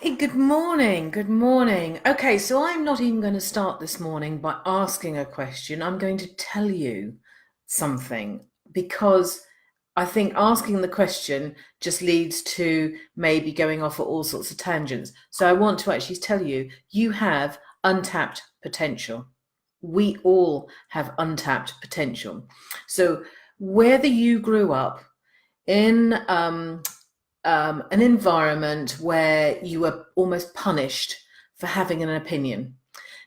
Hey, good morning. Good morning. Okay, so I'm not even going to start this morning by asking a question. I'm going to tell you something because I think asking the question just leads to maybe going off at all sorts of tangents. So I want to actually tell you, you have untapped potential. We all have untapped potential. So whether you grew up in an environment where you were almost punished for having an opinion.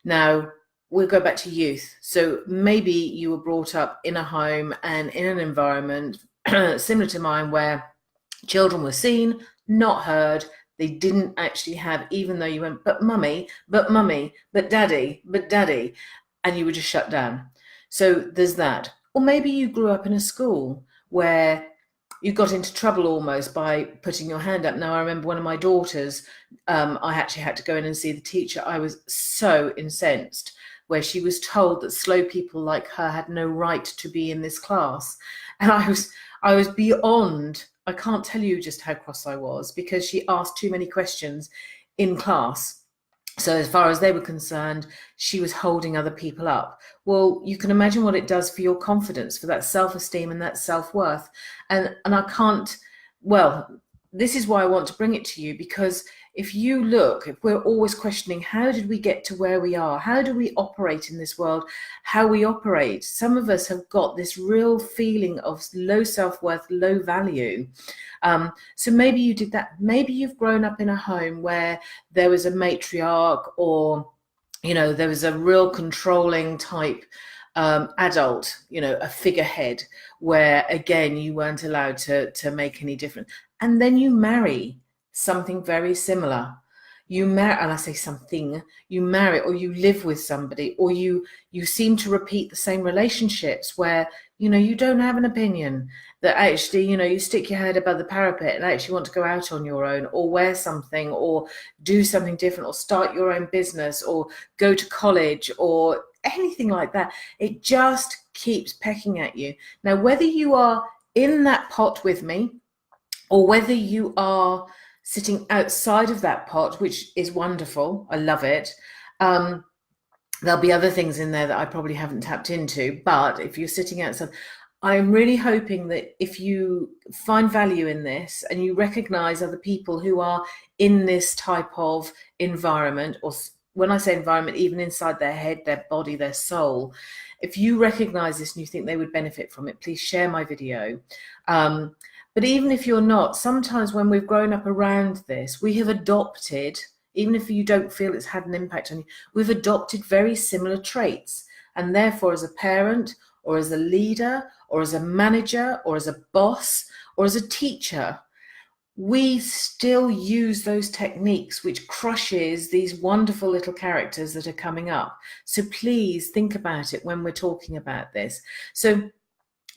Now, we'll go back to youth. So maybe you were brought up in a home and in an environment similar to mine where children were seen, not heard. They didn't actually have, even though you went, but mummy, but daddy, and you were just shut down. So there's that. Or maybe you grew up in a school where you got into trouble almost by putting your hand up. Now, I remember one of my daughters, I actually had to go in and see the teacher. I was so incensed, where she was told that slow people like her had no right to be in this class. And I was beyond, I can't tell you just how cross I was because she asked too many questions in class. So as far as they were concerned, she was holding other people up. Well, you can imagine what it does for your confidence, for that self-esteem and that self-worth. And I can't, well, this is why I want to bring it to you, because if you look, if we're always questioning, how did we get to where we are? How do we operate in this world? How we operate? Some of us have got this real feeling of low self-worth, low value. So maybe you did that. Maybe you've grown up in a home where there was a matriarch, or there was a real controlling type adult, a figurehead, where again you weren't allowed to make any difference. And then you marry something very similar. You marry, and I say something, you marry or you live with somebody, or you seem to repeat the same relationships where you don't have an opinion, that actually you stick your head above the parapet and actually want to go out on your own, or wear something, or do something different, or start your own business, or go to college, or anything like that. It just keeps pecking at you. Now, whether you are in that pot with me, or whether you are sitting outside of that pot, which is wonderful, I love it. There'll be other things in there that I probably haven't tapped into, but if you're sitting outside, I'm really hoping that if you find value in this and you recognize other people who are in this type of environment, or when I say environment, even inside their head, their body, their soul, if you recognize this and you think they would benefit from it, please share my video. But even if you're not, sometimes when we've grown up around this, we have adopted, even if you don't feel it's had an impact on you, we've adopted very similar traits. And therefore, as a parent, or as a leader, or as a manager, or as a boss, or as a teacher, we still use those techniques, which crushes these wonderful little characters that are coming up. So please think about it when we're talking about this. So,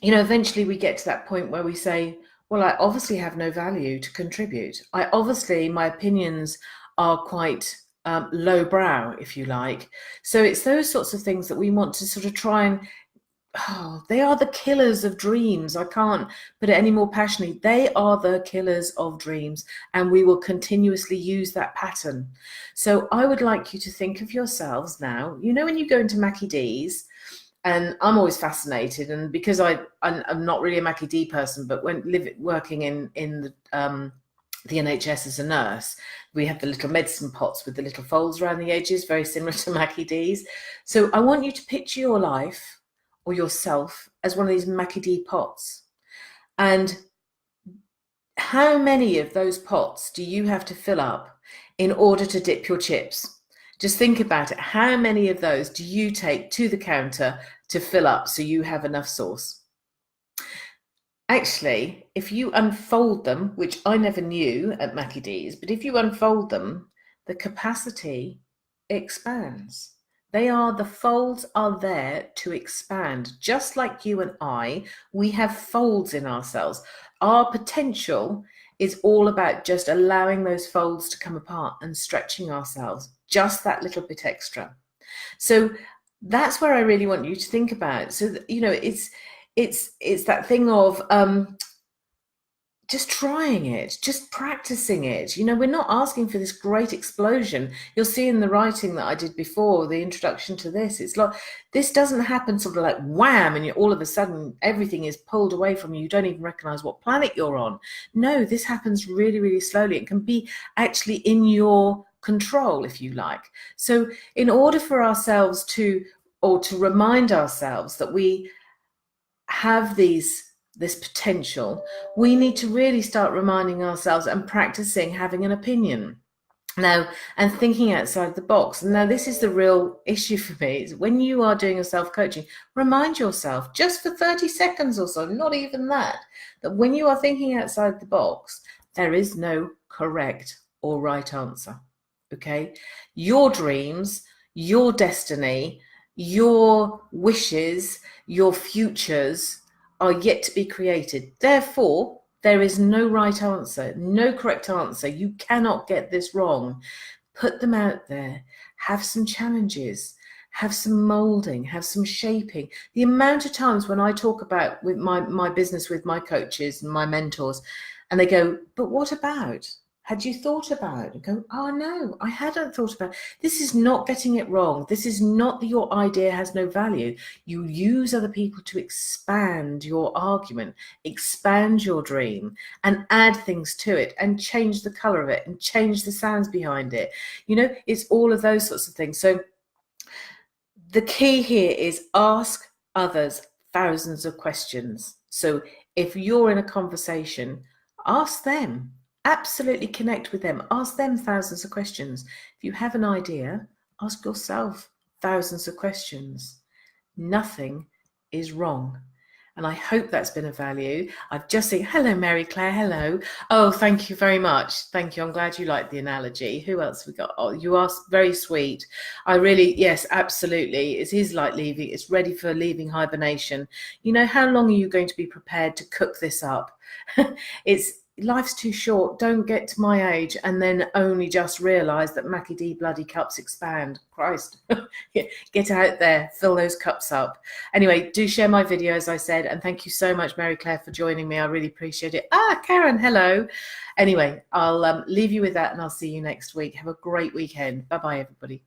eventually we get to that point where we say, well, I obviously have no value to contribute. My opinions are quite lowbrow, if you like. So it's those sorts of things that we want to sort of try and, they are the killers of dreams. I can't put it any more passionately. They are the killers of dreams, and we will continuously use that pattern. So I would like you to think of yourselves now, when you go into Mackie D's, and I'm always fascinated, and because I'm not really a Mackie D person, but when working in the NHS as a nurse, we have the little medicine pots with the little folds around the edges, very similar to Mackie D's. So I want you to picture your life or yourself as one of these Mackie D pots. And how many of those pots do you have to fill up in order to dip your chips? Just think about it. How many of those do you take to the counter to fill up so you have enough sauce? Actually, if you unfold them, which I never knew at Mackie D's, but if you unfold them, the capacity expands. The folds are there to expand. Just like you and I, we have folds in ourselves. Our potential is all about just allowing those folds to come apart and stretching ourselves just that little bit extra. So that's where I really want you to think about. So, it's that thing of just trying it, just practicing it. You know, we're not asking for this great explosion. You'll see in the writing that I did before, the introduction to this, it's like, this doesn't happen sort of like wham, and all of a sudden everything is pulled away from you. You don't even recognize what planet you're on. No, this happens really, really slowly. It can be actually in your control, if you like. So in order for ourselves to, or to remind ourselves that we have this potential, we need to really start reminding ourselves and practicing having an opinion now and thinking outside the box. And now this is the real issue for me, is when you are doing a self-coaching, remind yourself just for 30 seconds or so, not even that when you are thinking outside the box, there is no correct or right answer. Okay, your dreams, your destiny, your wishes, your futures are yet to be created. Therefore, there is no right answer, no correct answer. You cannot get this wrong. Put them out there. Have some challenges. Have some molding. Have some shaping. The amount of times when I talk about with my business with my coaches and my mentors, and they go, but what about? Had you thought about it? And go, oh no, I hadn't thought about it. This is not getting it wrong. This is not that your idea has no value. You use other people to expand your argument, expand your dream, and add things to it, and change the color of it, and change the sounds behind it. You know, it's all of those sorts of things. So the key here is ask others thousands of questions. So if you're in a conversation, ask them. Absolutely connect with them. Ask them thousands of questions. If you have an idea, ask yourself thousands of questions. Nothing is wrong. And I hope that's been of value. I've just seen, hello, Mary Claire, hello. Oh, thank you very much. Thank you. I'm glad you liked the analogy. Who else we got? Oh, you are very sweet. I really, yes, absolutely. It is like leaving. It's ready for leaving hibernation. You know, how long are you going to be prepared to cook this up? Life's too short. Don't get to my age and then only just realise that Mackie D bloody cups expand. Christ. Get out there, fill those cups up. Anyway, do share my video, as I said, and thank you so much, Mary Claire, for joining me. I really appreciate it. Karen, hello. Anyway, I'll leave you with that, and I'll see you next week. Have a great weekend. Bye-bye, everybody.